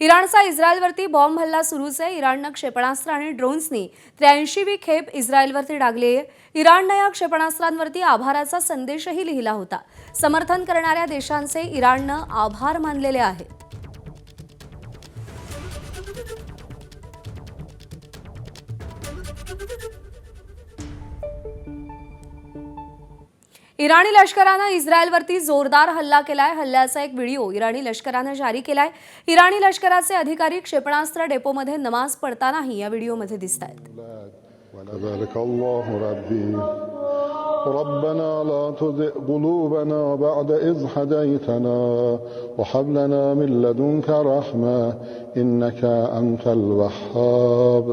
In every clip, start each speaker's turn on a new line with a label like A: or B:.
A: इराणचा इस्रायलवरती बॉम्ब हल्ला सुरूच आहे। इराणनं क्षेपणास्त्र आणि ड्रोन्सनी 83वी खेप इस्रायलवरती टाकली आहे। इराणनं या क्षेपणास्त्रांवरती आभाराचा संदेशही लिहिला होता। समर्थन करणाऱ्या देशांचे इराणनं आभार मानलेले आहेत। इराणी लष्करानं इस्रायलवरती जोरदार हल्ला केलाय। हल्ल्याचा एक व्हिडिओ इराणी लष्करानं जारी केलाय। इराणी लष्कराचे अधिकारी क्षेपणास्त्र डेपोमध्ये नमाज पढतानाही या व्हिडिओमध्ये दिसतायत।
B: ربنا لا تزغ قلوبنا بعد إذ هديتنا وهب لنا من لدنك رحمة إنك أنت الوهاب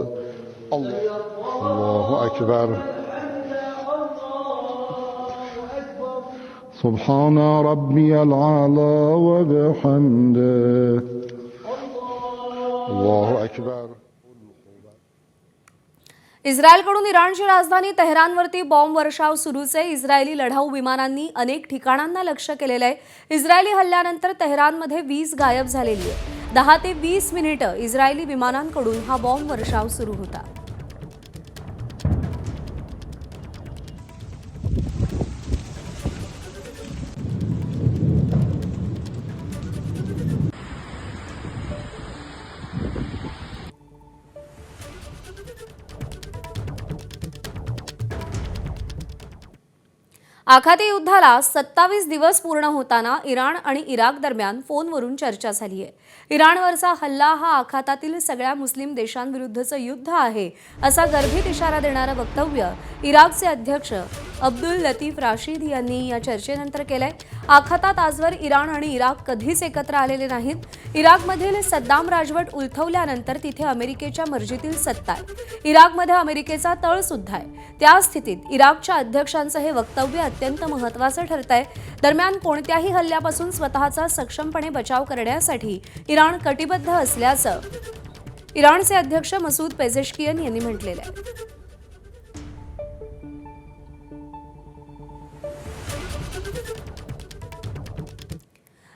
B: الله أكبر سبحان ربي العلى وبحمده الله أكبر
A: इस्रायलकडून इराणची राजधानी तेहरानवरती बॉम्ब वर्षाव सुरूच आहे। इस्रायली लढाऊ विमानांनी अनेक ठिकाणांना लक्ष्य केलेलं आहे। इस्रायली हल्ल्यानंतर तेहरानमध्ये वीज गायब झालेली आहे। 10 ते 20 मिनिटं इस्रायली विमानांकडून हा बॉम्ब वर्षाव सुरू होता। आखाती युद्धाला 27 दिवस पूर्ण होताना इराण आणि इराक दरम्यान फोनवरून चर्चा झाली आहे। इराणवरचा हल्ला हा आखातातील सगळ्या मुस्लिम देशांविरुद्धचं युद्ध आहे असा गर्भित इशारा देणारं वक्तव्य इराकचे अध्यक्ष अब्दुल लतीफ राशिद यांनी या चर्चेनंतर केलंय। आखातात आजवर इराण आणि इराक कधीच एकत्र आलेले नाहीत। इराकमधील सद्दाम राजवट उलथवल्यानंतर तिथे अमेरिकेच्या मर्जीतील सत्ता आहे। इराकमध्ये अमेरिकेचा तळ सुद्धा आहे। त्या स्थितीत इराकच्या अध्यक्षांचं हे वक्तव्य अत्यंत महत्त्वाचं ठरतंय। दरम्यान कोणत्याही हल्ल्यापासून स्वतःचा सक्षमपणे बचाव करण्यासाठी इराण कटिबद्ध असल्याचं इराणचे अध्यक्ष मसूद पेझेशकियन यांनी म्हटलेलं आहे।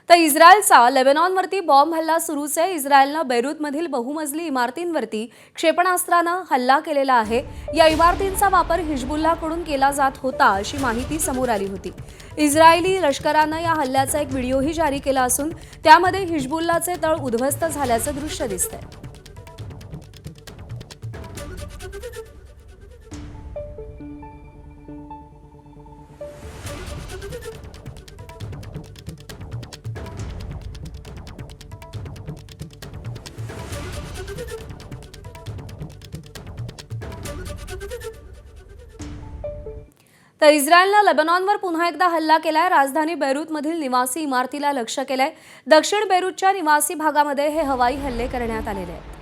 A: तर इस्रायलचा लेबनॉनवरती बॉम्ब हल्ला सुरूच आहे। इस्रायलनं बेरूतमधील बहुमजली इमारतींवरती क्षेपणास्त्रानं हल्ला केलेला आहे। या इमारतींचा वापर हिजबुल्लाहकडून केला जात होता अशी माहिती समोर आली होती। इस्रायली लष्करानं या हल्ल्याचा एक व्हिडिओही जारी केला असून त्यामध्ये हिजबुल्लाहचे तळ उद्ध्वस्त झाल्याचं दृश्य दिसतंय। तर इस्रायलनं लेबनॉनवर पुन्हा एकदा हल्ला केलाय। राजधानी बेरूतमधील निवासी इमारतीला लक्ष्य केलंय। दक्षिण बेरूतच्या निवासी भागामध्ये हे हवाई हल्ले करण्यात आलेले आहेत।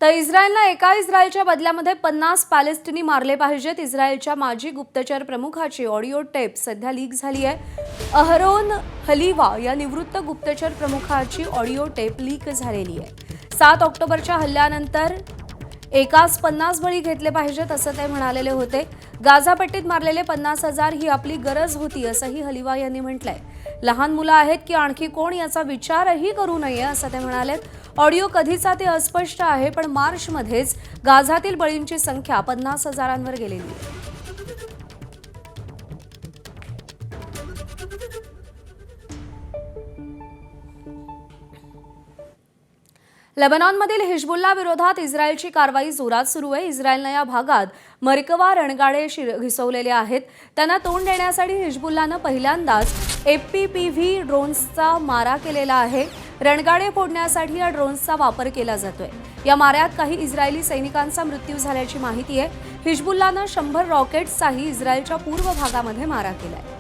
A: तर इस्रायलनं एका इस्रायलच्या बदल्यामध्ये 50 पॅलेस्टिनी मारले पाहिजेत। इस्रायलच्या माजी गुप्तचर प्रमुखाची ऑडिओ टेप सध्या लीक झाली आहे। अहरोन हलीवा या निवृत्त गुप्तचर प्रमुखाची ऑडिओ टेप लीक झालेली आहे। 7 ऑक्टोबरच्या हल्ल्यानंतर एकाच 50 बळी घेतले पाहिजेत असं ते म्हणालेले होते। गाझापट्टीत मारलेले 50,000 ही आपली गरज होती असंही हलीवा यांनी म्हटलंय। लहान मुलं आहेत की आणखी कोण याचा विचारही करू नये असं ते म्हणालेत। ऑडिओ कधीचा ते अस्पष्ट आहे, पण मार्चमध्येच गाझातील बळींची संख्या 50,000वर गेलेली आहे। लेबनॉनमधील हिजबुल्ला विरोधात इस्रायलची कारवाई जोरात सुरू आहे। इस्रायलनं या भागात मर्कवा रणगाडे घिसवलेले आहेत। त्यांना तोंड देण्यासाठी हिजबुल्लानं पहिल्यांदाच FPV ड्रोन्सचा मारा केलेला आहे। रणगाडे फोडण्यासाठी या ड्रोन्सचा वापर केला जातोय। या माऱ्यात काही इस्रायली सैनिकांचा मृत्यू झाल्याची माहिती आहे। हिजबुल्लानं 100 रॉकेट्सचाही इस्रायलच्या पूर्व भागामध्ये मारा केलाय।